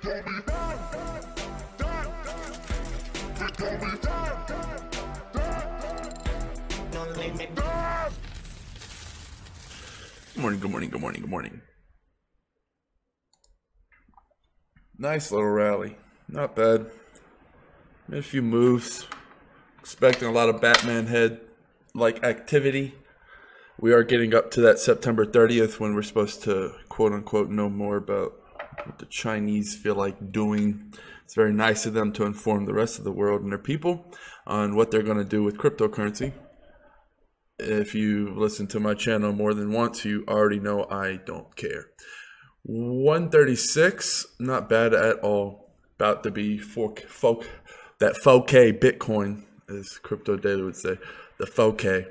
Good morning. Nice little rally. Not bad. Made a few moves. Expecting a lot of Batman head-like activity. We are getting up to that September 30th when we're supposed to, quote-unquote, know more about what the Chinese feel like doing. It's very nice of them to inform the rest of the world and their people on what they're going to do with cryptocurrency. If you listen to my channel more than once, you already know I don't care. 136, not bad at all. About to be that 4K Bitcoin, as Crypto Daily would say, the 4K.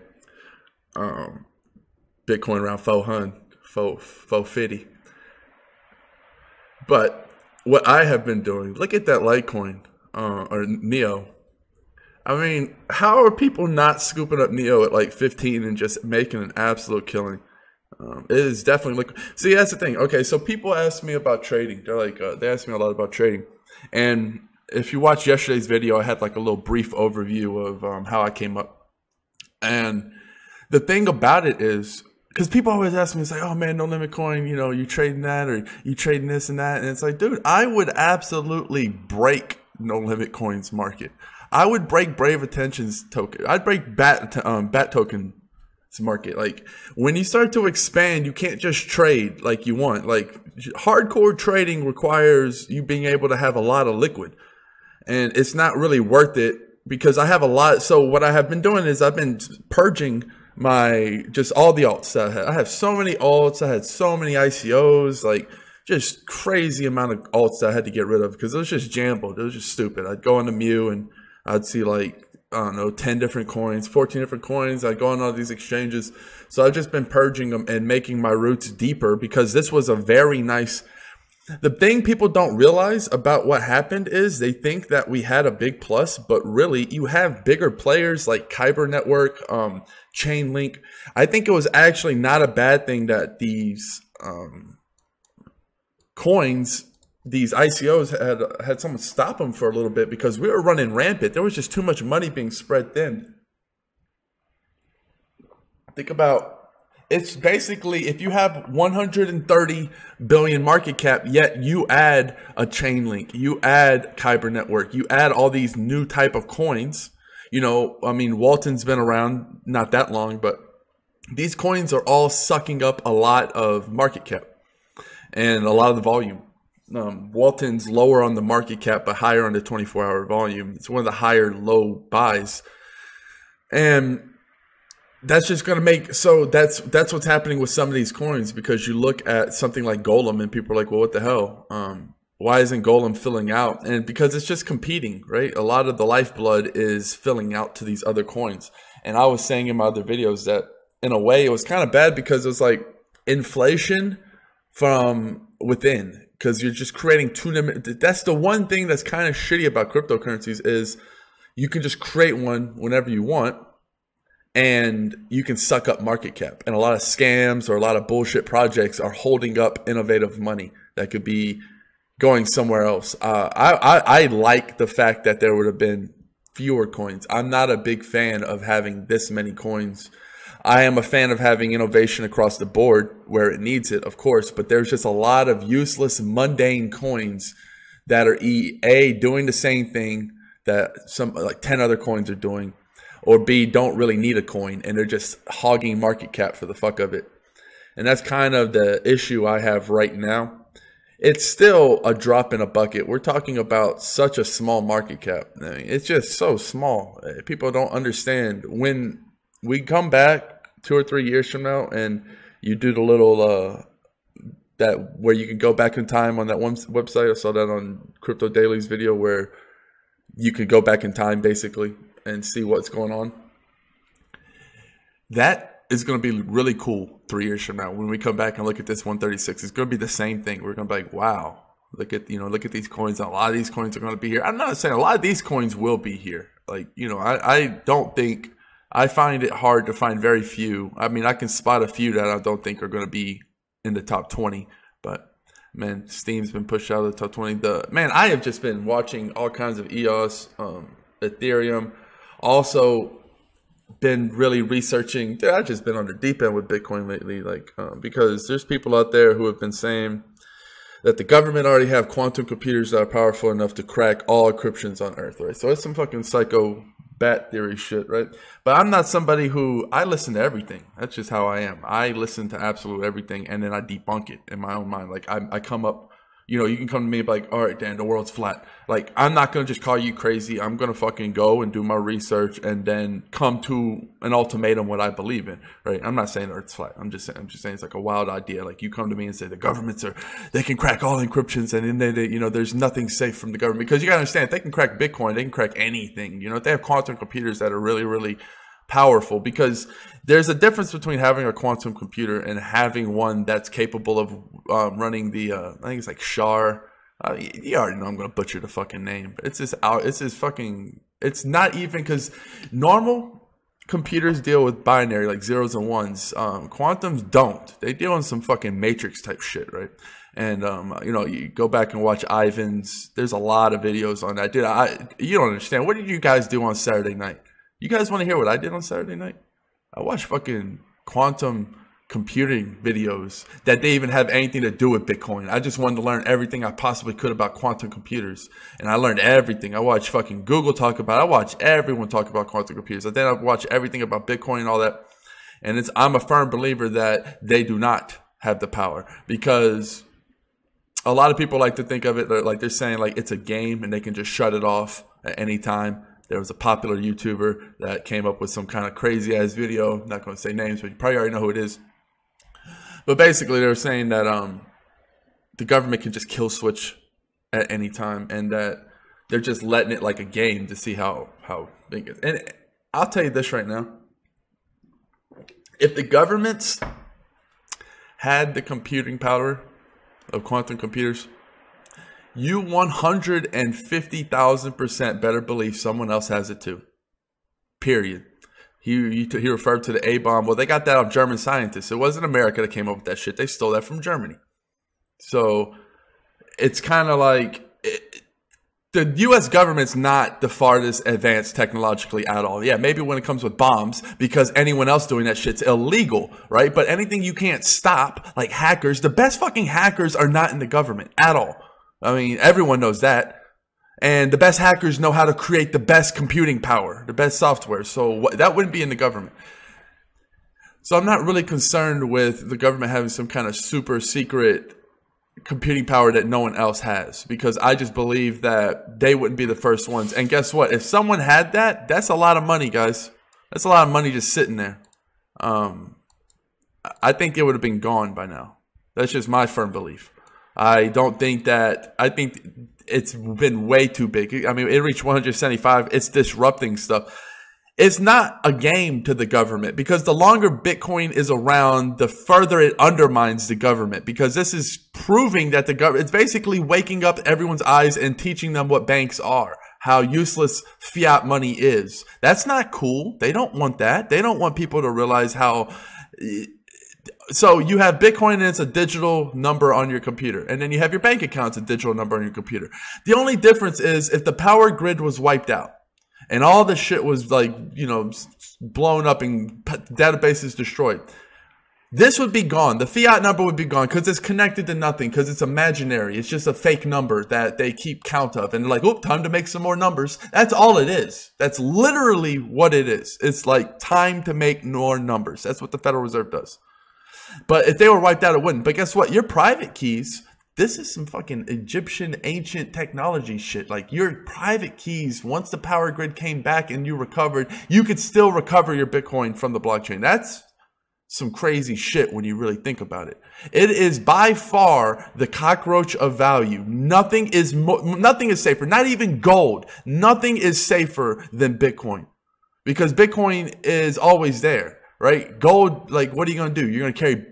Bitcoin around 400, 450. But what I have been doing, look at that Litecoin, or Neo. I mean, how are people not scooping up Neo at like 15 and just making an absolute killing? It is definitely see, that's the thing. Okay, so people ask me about trading. They're like, they ask me a lot about trading. And if you watch yesterday's video, I had like a little brief overview of how I came up. And the thing about it is, because people always ask me, it's like, oh man, no limit coin, you know, you trading that or you trading this and that. And it's like, dude, I would absolutely break no limit coins market. I would break Brave Attention's token. I'd break Bat token's market. Like, when you start to expand, you can't just trade like you want. Like, hardcore trading requires you being able to have a lot of liquid. And it's not really worth it because I have a lot. So what I have been doing is I've been purging just all the alts that I had. I have so many alts. I had so many ICOs, like just crazy amount of alts that I had to get rid of because it was just jambled. It was just stupid. I'd go into Mew and I'd see like, I don't know, 10 different coins, 14 different coins. I'd go on all these exchanges. So I've just been purging them and making my roots deeper because this was a very nice. The thing people don't realize about what happened is they think that we had a big plus, but really you have bigger players like Kyber Network, Chainlink. I think it was actually not a bad thing that these coins, these ICOs had someone stop them for a little bit because we were running rampant. There was just too much money being spread thin. Think about, it's basically if you have 130 billion market cap, yet you add a Chainlink, you add Kyber Network, you add all these new type of coins. You know, I mean, Walton's been around not that long, but these coins are all sucking up a lot of market cap and a lot of the volume. Walton's lower on the market cap, but higher on the 24-hour volume. It's one of the higher low buys. And that's just going to make, so that's what's happening with some of these coins, because you look at something like Golem and people are like, well, what the hell? Why isn't Golem filling out? And because it's just competing, right? A lot of the lifeblood is filling out to these other coins. And I was saying in my other videos that in a way it was kind of bad because it was like inflation from within. Because you're just creating that's the one thing that's kind of shitty about cryptocurrencies is you can just create one whenever you want and you can suck up market cap. And a lot of scams or a lot of bullshit projects are holding up innovative money that could be going somewhere else. I like the fact that there would have been fewer coins. I'm not a big fan of having this many coins. I am a fan of having innovation across the board where it needs it, of course, but there's just a lot of useless, mundane coins that are doing the same thing that some like 10 other coins are doing, or B, don't really need a coin and they're just hogging market cap for the fuck of it. And that's kind of the issue I have right now. It's still a drop in a bucket. We're talking about such a small market cap. I mean, it's just so small. People don't understand. When we come back 2 or 3 years from now and you do the little that where you can go back in time on that one website. I saw that on Crypto Daily's video where you could go back in time basically and see what's going on. That is going to be really cool 3 years from now when we come back and look at this 136. It's going to be the same thing. We're going to be like, wow, look at these coins. A lot of these coins are going to be here. I'm not saying a lot of these coins will be here. Like, I don't think. I find it hard to find very few. I mean, I can spot a few that I don't think are going to be in the top 20, but Man, Steam's been pushed out of the top 20. Man, I have just been watching all kinds of EOS, Ethereum. Also been really researching. Dude, I've just been on the deep end with Bitcoin lately, like because there's people out there who have been saying that the government already have quantum computers that are powerful enough to crack all encryptions on Earth, right? So it's some fucking psycho bat theory shit, right? But I'm not somebody who, I listen to everything. That's just how I am. I listen to absolute everything, and then I debunk it in my own mind. Like I come up, you know, you can come to me like, all right, Dan, the world's flat. Like, I'm not going to just call you crazy. I'm going to fucking go and do my research and then come to an ultimatum what I believe in, right? I'm not saying Earth's flat. I'm just saying it's like a wild idea. Like, you come to me and say the governments they can crack all encryptions, and then they, you know, there's nothing safe from the government. Because you got to understand, if they can crack Bitcoin, they can crack anything. You know, if they have quantum computers that are really, really powerful, because there's a difference between having a quantum computer and having one that's capable of running the I think it's like SHAR. You already know I'm gonna butcher the fucking name, but it's this fucking, it's not even, because normal computers deal with binary, like zeros and ones. Quantums don't. They deal in some fucking matrix type shit, right? And you know, you go back and watch Ivan's. There's a lot of videos on that. Dude, you don't understand. What did you guys do on Saturday night? You guys want to hear what I did on Saturday night? I watched fucking quantum computing videos that they even have anything to do with Bitcoin. I just wanted to learn everything I possibly could about quantum computers. And I learned everything. I watched fucking Google talk about it. I watched everyone talk about quantum computers. And then I watched everything about Bitcoin and all that. And I'm a firm believer that they do not have the power, because a lot of people like to think of it like they're saying like it's a game and they can just shut it off at any time. There was a popular YouTuber that came up with some kind of crazy ass video. I'm not going to say names, but you probably already know who it is. But basically, they were saying that the government can just kill switch at any time, and that they're just letting it like a game to see how big it is. And I'll tell you this right now: if the governments had the computing power of quantum computers, you 150,000% better believe someone else has it too. Period. He referred to the A-bomb. Well, they got that off German scientists. It wasn't America that came up with that shit. They stole that from Germany. So it's kind of like the U.S. government's not the farthest advanced technologically at all. Yeah, maybe when it comes with bombs, because anyone else doing that shit's illegal, right? But anything you can't stop, like hackers, the best fucking hackers are not in the government at all. I mean, everyone knows that. And the best hackers know how to create the best computing power, the best software. So that wouldn't be in the government. So I'm not really concerned with the government having some kind of super secret computing power that no one else has, because I just believe that they wouldn't be the first ones. And guess what? If someone had that, that's a lot of money, guys. That's a lot of money just sitting there. I think it would have been gone by now. That's just my firm belief. I think it's been way too big. I mean, it reached 175. It's disrupting stuff. It's not a game to the government, because the longer Bitcoin is around, the further it undermines the government, because this is proving that the government, it's basically waking up everyone's eyes and teaching them what banks are, how useless fiat money is. That's not cool. They don't want that. They don't want people to realize how. So you have Bitcoin and it's a digital number on your computer. And then you have your bank account, it's a digital number on your computer. The only difference is if the power grid was wiped out and all the shit was like, you know, blown up and databases destroyed, this would be gone. The fiat number would be gone because it's connected to nothing, because it's imaginary. It's just a fake number that they keep count of. And they're like, oh, time to make some more numbers. That's all it is. That's literally what it is. It's like time to make more numbers. That's what the Federal Reserve does. But if they were wiped out, it wouldn't. But guess what? Your private keys, this is some fucking Egyptian ancient technology shit. Like your private keys, once the power grid came back and you recovered, you could still recover your Bitcoin from the blockchain. That's some crazy shit when you really think about it. It is by far the cockroach of value. Nothing is safer. Not even gold. Nothing is safer than Bitcoin, because Bitcoin is always there. Right? Gold, like, what are you going to do? You're going to carry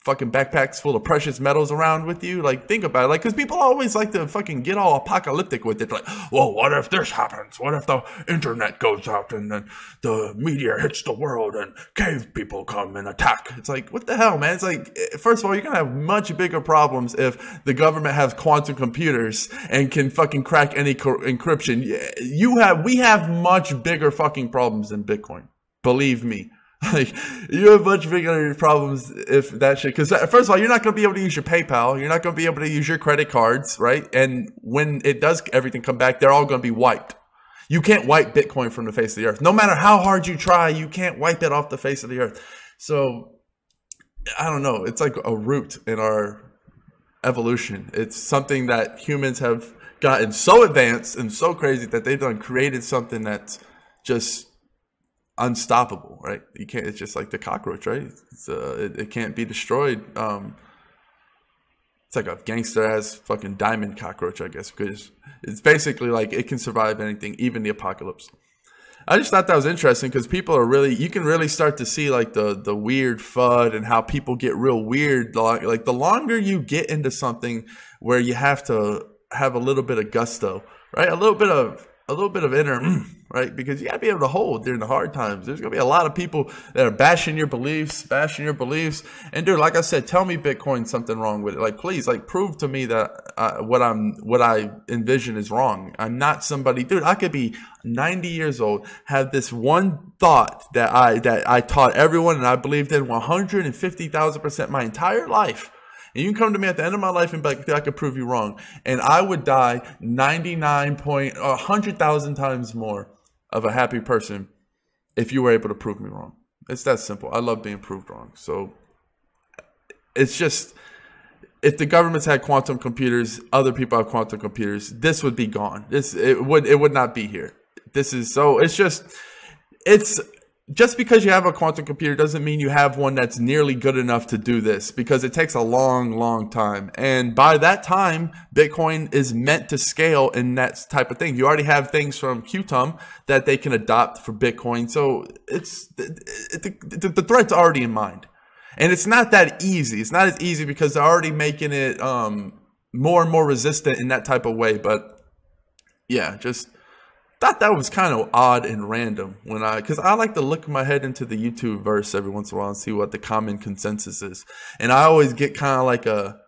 fucking backpacks full of precious metals around with you? Like, think about it. Like, because people always like to fucking get all apocalyptic with it. Like, well, what if this happens? What if the internet goes out and then the meteor hits the world and cave people come and attack? It's like, what the hell, man? It's like, first of all, you're gonna have much bigger problems if the government has quantum computers and can fucking crack any encryption. We have much bigger fucking problems than Bitcoin. Believe me. Like, you have much bigger problems if that shit, because first of all, you're not going to be able to use your PayPal. You're not going to be able to use your credit cards, right? And when it does everything come back, they're all going to be wiped. You can't wipe Bitcoin from the face of the earth. No matter how hard you try, you can't wipe it off the face of the earth. So, I don't know. It's like a root in our evolution. It's something that humans have gotten so advanced and so crazy that they've done created something that's just unstoppable, right? You can't. It's just like the cockroach, right? It can't be destroyed. It's like a gangster ass fucking diamond cockroach, I guess, because it's basically like it can survive anything, even the apocalypse. I just thought that was interesting because people are really, you can really start to see like the weird FUD and how people get real weird. Like the longer you get into something where you have to have a little bit of gusto, right? A little bit of inner, right? Because you gotta be able to hold during the hard times. There's gonna be a lot of people that are bashing your beliefs. And dude, like I said, tell me Bitcoin's something wrong with it. Like, please, like, prove to me that what I envision is wrong. I'm not somebody, dude. I could be 90 years old, have this one thought that I taught everyone and I believed in 150,000% my entire life. And you can come to me at the end of my life and be like, I could prove you wrong. And I would die 100,000 times more of a happy person if you were able to prove me wrong. It's that simple. I love being proved wrong. So it's just, if the governments had quantum computers, other people have quantum computers, this would be gone. It would not be here. Just because you have a quantum computer doesn't mean you have one that's nearly good enough to do this, because it takes a long, long time. And by that time, Bitcoin is meant to scale in that type of thing. You already have things from Qtum that they can adopt for Bitcoin. So the threat's already in mind. And it's not that easy. It's not as easy because they're already making it more and more resistant in that type of way. But yeah, just thought that was kind of odd and random because I like to look my head into the YouTube verse every once in a while and see what the common consensus is. And I always get kind of like a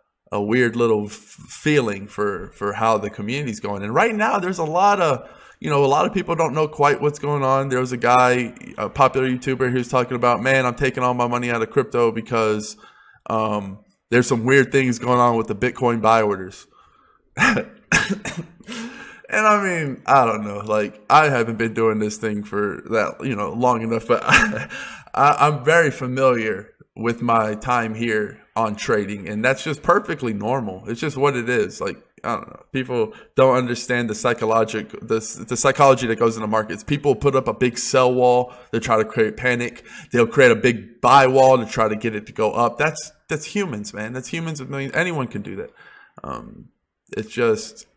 weird little feeling for how the community's going. And right now there's a lot of people don't know quite what's going on. There was a guy, a popular YouTuber, who's talking about, man, I'm taking all my money out of crypto because there's some weird things going on with the Bitcoin buy orders. And I mean, I don't know, like, I haven't been doing this thing for that, long enough, but I'm very familiar with my time here on trading, and that's just perfectly normal. It's just what it is. Like, I don't know. People don't understand the psychology that goes into markets. People put up a big sell wall to try to create panic. They'll create a big buy wall to try to get it to go up. That's humans, man. That's humans with millions. Anyone can do that. It's just,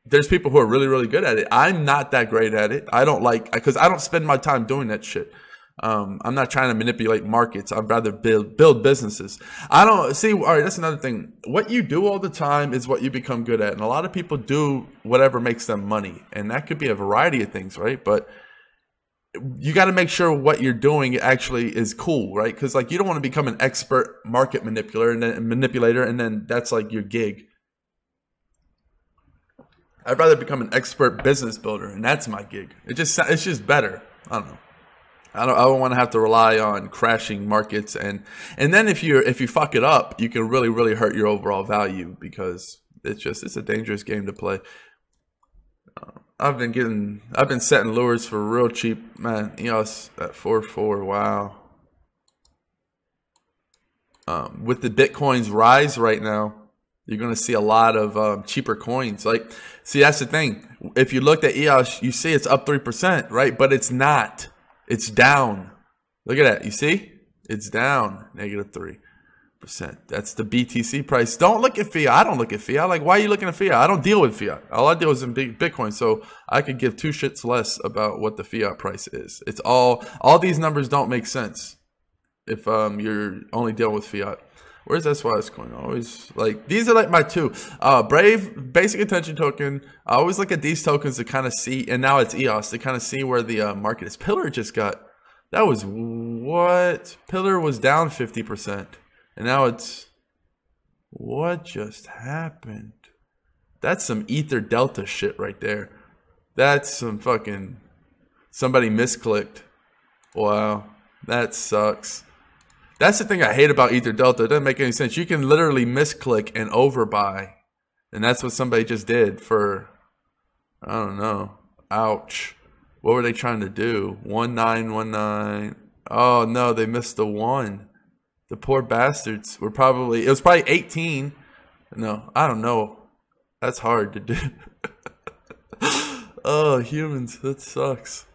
there's people who are really, really good at it. I'm not that great at it. Because I don't spend my time doing that shit. I'm not trying to manipulate markets. I'd rather build businesses. I don't see. All right, that's another thing. What you do all the time is what you become good at. And a lot of people do whatever makes them money. And that could be a variety of things, right? But you got to make sure what you're doing actually is cool, right? Because like, you don't want to become an expert market manipulator and then that's like your gig. I'd rather become an expert business builder, and that's my gig. It's just better. I don't know. I don't want to have to rely on crashing markets, and then if you fuck it up, you can really, really hurt your overall value, because it's a dangerous game to play. I've been setting lures for real cheap, man. At 4.4. Wow. With the Bitcoin's rise right now, you're going to see a lot of cheaper coins. Like, see, that's the thing. If you looked at EOS, you see it's up 3%, right? But it's not. It's down. Look at that. You see? It's down -3%. That's the BTC price. Don't look at fiat. I don't look at fiat. Like, why are you looking at fiat? I don't deal with fiat. All I deal is in Bitcoin. So I could give two shits less about what the fiat price is. It's all these numbers don't make sense if you're only dealing with fiat. Where's SYS going? Always like these are like my two. Brave basic attention token. I always look at these tokens to kind of see, and now it's EOS to kind of see where the market is. Pillar just got, that was what? Pillar was down 50%, and now it's, what just happened? That's some Ether Delta shit right there. That's some fucking, somebody misclicked. Wow, that sucks. That's the thing I hate about Ether Delta. It doesn't make any sense. You can literally misclick and overbuy. And that's what somebody just did for, I don't know. Ouch. What were they trying to do? 1919. Oh no, they missed the 1. The poor bastards were probably, it was probably 18. No, I don't know. That's hard to do. Oh, humans, that sucks.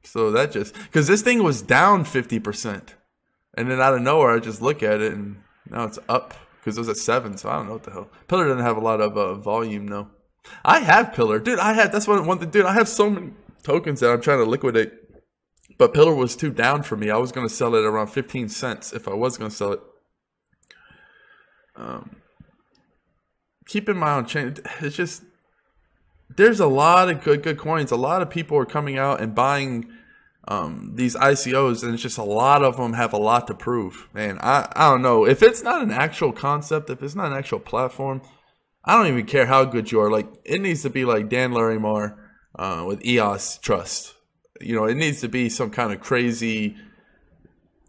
So that just, because this thing was down 50%. And then out of nowhere, I just look at it and now it's up because it was at 7. So I don't know what the hell. Pillar doesn't have a lot of volume, no. I have Pillar, dude. That's what I want to do. I have so many tokens that I'm trying to liquidate, but Pillar was too down for me. I was going to sell it around 15 cents if I was going to sell it. Keep in mind on chain. It's just, there's a lot of good coins. A lot of people are coming out and buying these ICOs, and it's just a lot of them have a lot to prove. Man, I don't know. If it's not an actual concept, if it's not an actual platform, I don't even care how good you are. Like, it needs to be like Dan Larimar with EOS Trust. You know, it needs to be some kind of crazy,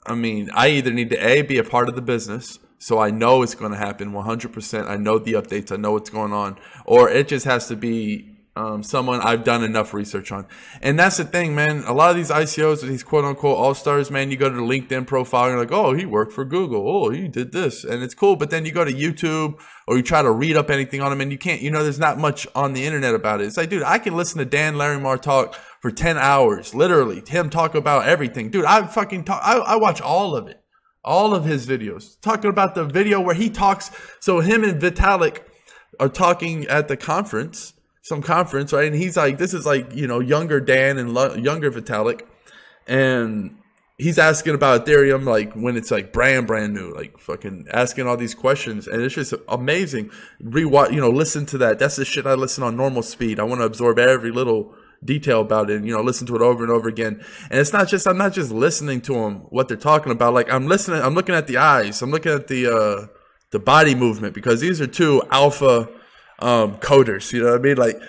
I mean, I either need to A, be a part of the business, so I know it's going to happen 100%. I know the updates. I know what's going on. Or it just has to be someone I've done enough research on. And that's the thing, man. A lot of these ICOs, these quote-unquote all-stars, man, you go to the LinkedIn profile, and you're like, oh, he worked for Google. Oh, he did this. And it's cool. But then you go to YouTube or you try to read up anything on him, and you can't. You know, there's not much on the internet about it. It's like, dude, I can listen to Dan Larimar talk for 10 hours, literally. Him talk about everything. Dude, I watch all of it. All of his videos. Talking about the video where he talks. So him and Vitalik are talking at the conference. Some conference, right? And he's like, this is like, you know, younger Dan and younger Vitalik. And he's asking about Ethereum, like when it's like brand new, like fucking asking all these questions. And it's just amazing. Rewatch, you know, listen to that. That's the shit I listen on normal speed. I want to absorb every little detail about it and, you know, listen to it over and over again. And it's not just, I'm not just listening to them, what they're talking about. Like I'm listening, I'm looking at the eyes. I'm looking at the body movement, because these are two alpha coders, you know what I mean? Like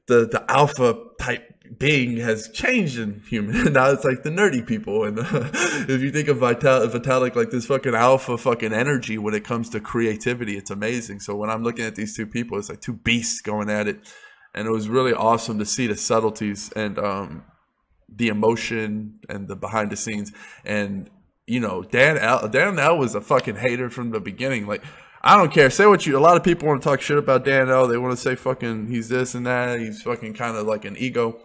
the alpha type being has changed in human. Now it's like the nerdy people. And if you think of Vitalik, like this fucking alpha fucking energy when it comes to creativity, it's amazing. So when I'm looking at these two people, it's like two beasts going at it. And it was really awesome to see the subtleties and the emotion and the behind the scenes. And, you know, Dan L was a fucking hater from the beginning. Like, I don't care. Say what you, a lot of people want to talk shit about Dan L. They want to say fucking he's this and that. He's fucking kind of like an ego.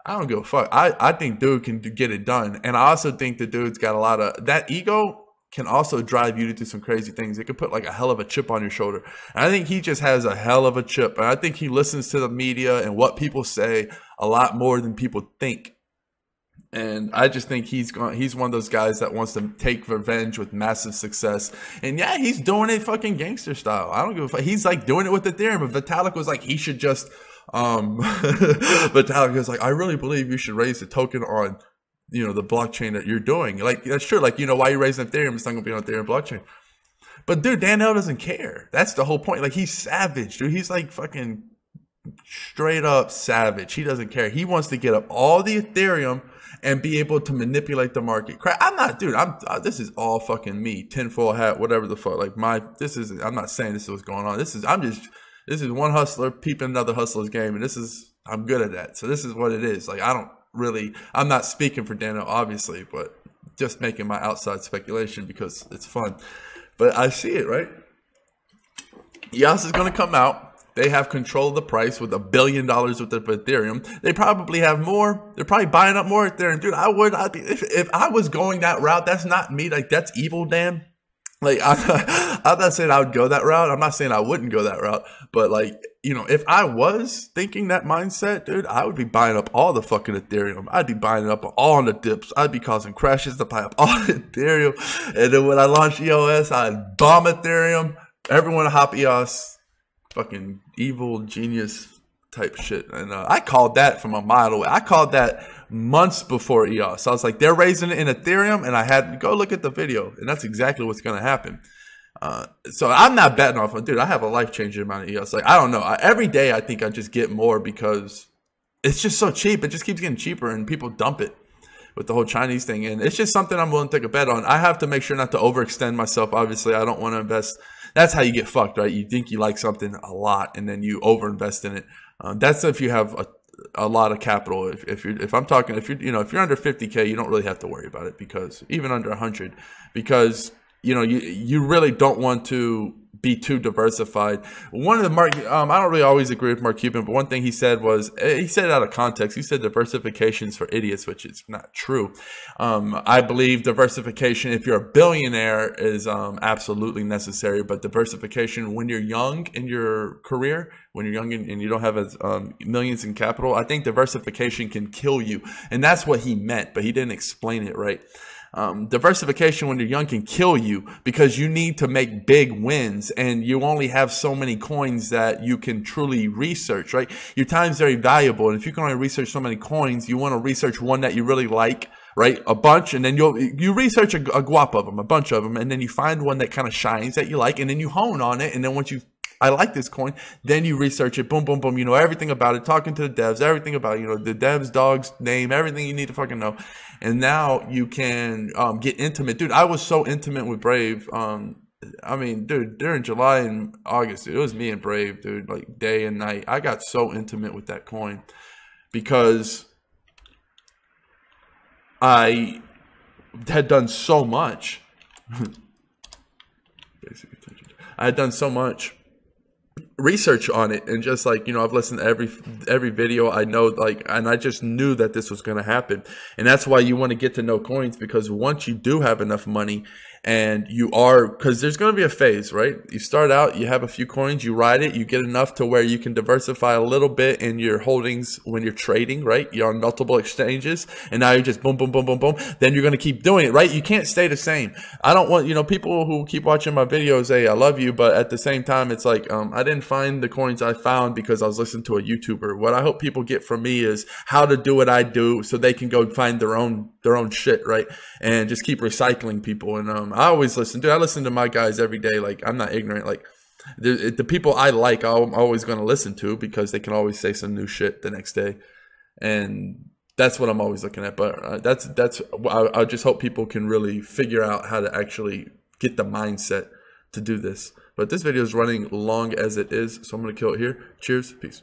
I don't give a fuck. I think dude can get it done. And I also think the dude's got a lot of, that ego can also drive you to do some crazy things. It could put like a hell of a chip on your shoulder. And I think he just has a hell of a chip. And I think he listens to the media and what people say a lot more than people think. And I just think he's one of those guys that wants to take revenge with massive success. And yeah, he's doing it fucking gangster style. I don't give a fuck. He's like doing it with Ethereum. But Vitalik was like, he should just, Vitalik was like, I really believe you should raise the token on, you know, the blockchain that you're doing. Like, that's true. Like, you know, why you raising Ethereum? It's not going to be on Ethereum blockchain. But dude, Dan L doesn't care. That's the whole point. Like, he's savage, dude. He's like fucking straight up savage. He doesn't care. He wants to get up all the Ethereum and be able to manipulate the market. I'm not, dude, this is all fucking me, tinfoil hat, whatever the fuck. Like I'm not saying this is what's going on. This is one hustler peeping another hustler's game. And I'm good at that. So this is what it is. Like, I'm not speaking for Daniel, obviously, but just making my outside speculation because it's fun. But I see it, right? EOS is going to come out. They have control of the price with $1 billion worth of Ethereum. They probably have more. They're probably buying up more Ethereum. Dude, if I was going that route, that's not me. Like, that's evil, Dan. Like, I'm not saying I would go that route. I'm not saying I wouldn't go that route. But, like, you know, if I was thinking that mindset, dude, I would be buying up all the fucking Ethereum. I'd be buying it up all on the dips. I'd be causing crashes to buy up all the Ethereum. And then when I launch EOS, I'd bomb Ethereum. Everyone hop EOS. Fucking evil genius type shit. And I called that from a mile away. I called that months before EOS. I was like, they're raising it in Ethereum, and I had to go look at the video. And that's exactly what's going to happen. So I'm not betting off of, dude, I have a life-changing amount of EOS. Like, I don't know. Every day I think I just get more because it's just so cheap. It just keeps getting cheaper and people dump it with the whole Chinese thing. And it's just something I'm willing to take a bet on. I have to make sure not to overextend myself. Obviously, I don't want to invest. That's how you get fucked, right? You think you like something a lot and then you overinvest in it. That's if you have a lot of capital. If you're under 50K, you don't really have to worry about it, because even under 100, because you know, you really don't want to be too diversified. One of the I don't really always agree with Mark Cuban, but one thing he said was, he said it out of context. He said diversification is for idiots, which is not true. I believe diversification, if you're a billionaire, is absolutely necessary. But diversification when you're young in your career, when you're young and you don't have as millions in capital, I think diversification can kill you. And that's what he meant, but he didn't explain it right. Diversification when you're young can kill you, because you need to make big wins and you only have so many coins that you can truly research, right? Your time's very valuable. And if you can only research so many coins, you want to research one that you really like, right? A bunch. And then you research a guap of them, a bunch of them. And then you find one that kind of shines that you like. And then you hone on it. And then once I like this coin, then you research it, boom, boom, boom. You know everything about it, talking to the devs, everything about it, you know, the devs, dog's name, everything you need to fucking know. And now you can get intimate. Dude, I was so intimate with Brave. I mean, dude, during July and August, it was me and Brave, dude, like day and night. I got so intimate with that coin because I had done so much. I had done so much research on it, and just like, you know, I've listened to every video. I know, like, and I just knew that this was going to happen. And that's why you want to get to know coins, because once you do have enough money, and you are, because there's going to be a phase, right? You start out, you have a few coins, you ride it, you get enough to where you can diversify a little bit in your holdings when you're trading, right? You're on multiple exchanges, and now you're just boom, boom, boom, boom, boom. Then you're going to keep doing it, right? You can't stay the same. I don't want, you know, people who keep watching my videos say, I love you, but at the same time, it's like, I didn't find the coins I found because I was listening to a YouTuber. What I hope people get from me is how to do what I do so they can go find their own shit, right? And just keep recycling people. And I always listen, dude. I listen to my guys every day. Like, I'm not ignorant. Like, the people I like, I'm always going to listen to, because they can always say some new shit the next day. And that's what I'm always looking at. But I just hope people can really figure out how to actually get the mindset to do this. But this video is running long as it is, so I'm going to kill it here. Cheers. Peace.